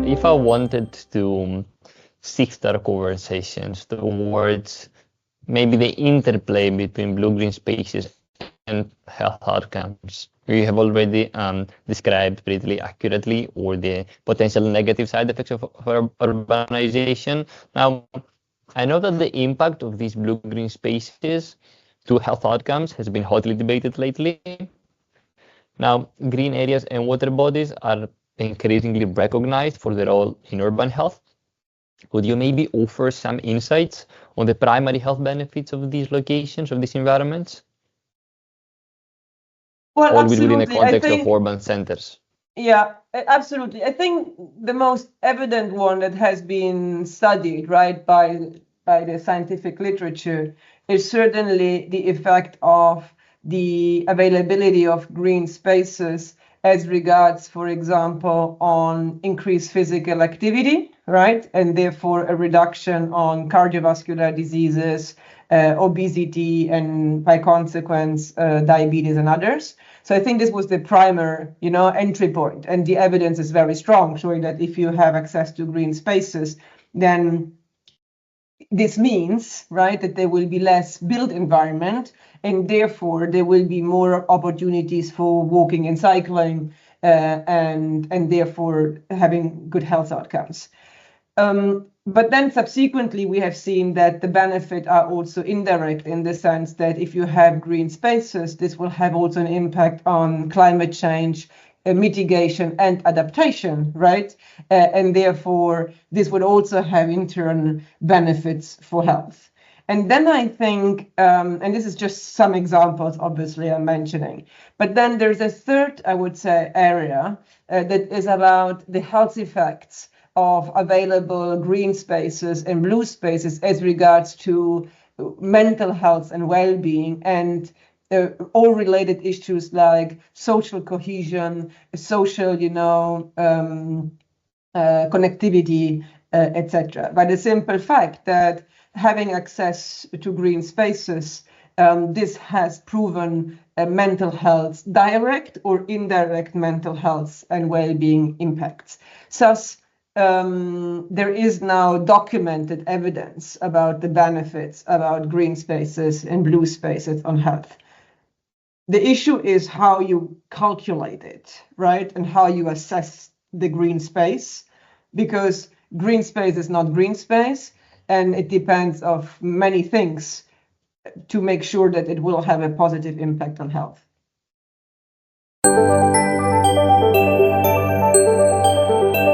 if I wanted to shift our conversations towards maybe the interplay between blue-green spaces and health outcomes, we have already described pretty accurately or the potential negative side effects of urbanization. Now, I know that the impact of these blue-green spaces to health outcomes has been hotly debated lately. Now, green areas and water bodies are increasingly recognized for their role in urban health. Could you maybe offer some insights on the primary health benefits of these locations, of these environments? Well, All absolutely. within the context of urban centers. Yeah, absolutely. I think the most evident one that has been studied, right, by the scientific literature is certainly the effect of the availability of green spaces as regards, for example, on increased physical activity, right, and therefore a reduction on cardiovascular diseases, obesity, and by consequence, diabetes and others. So I think this was the primary, entry point, and the evidence is very strong, showing that if you have access to green spaces, then this means, right, that there will be less built environment, and therefore there will be more opportunities for walking and cycling, and therefore having good health outcomes. But then subsequently, we have seen that the benefits are also indirect in the sense that if you have green spaces, this will have also an impact on climate change, mitigation and adaptation, right? And therefore, this would also have in turn benefits for health. And then I think, and this is just some examples, obviously, I'm mentioning, but then there's a third, I would say, area that is about the health effects of available green spaces and blue spaces as regards to mental health and well-being and all related issues like social cohesion, social, connectivity, etc. By the simple fact that having access to green spaces, this has proven mental health, direct or indirect mental health and well-being impacts. Thus, there is now documented evidence about the benefits about green spaces and blue spaces on health. The issue is how you calculate it, right? And how you assess the green space, because green space is not green space, and it depends on many things to make sure that it will have a positive impact on health.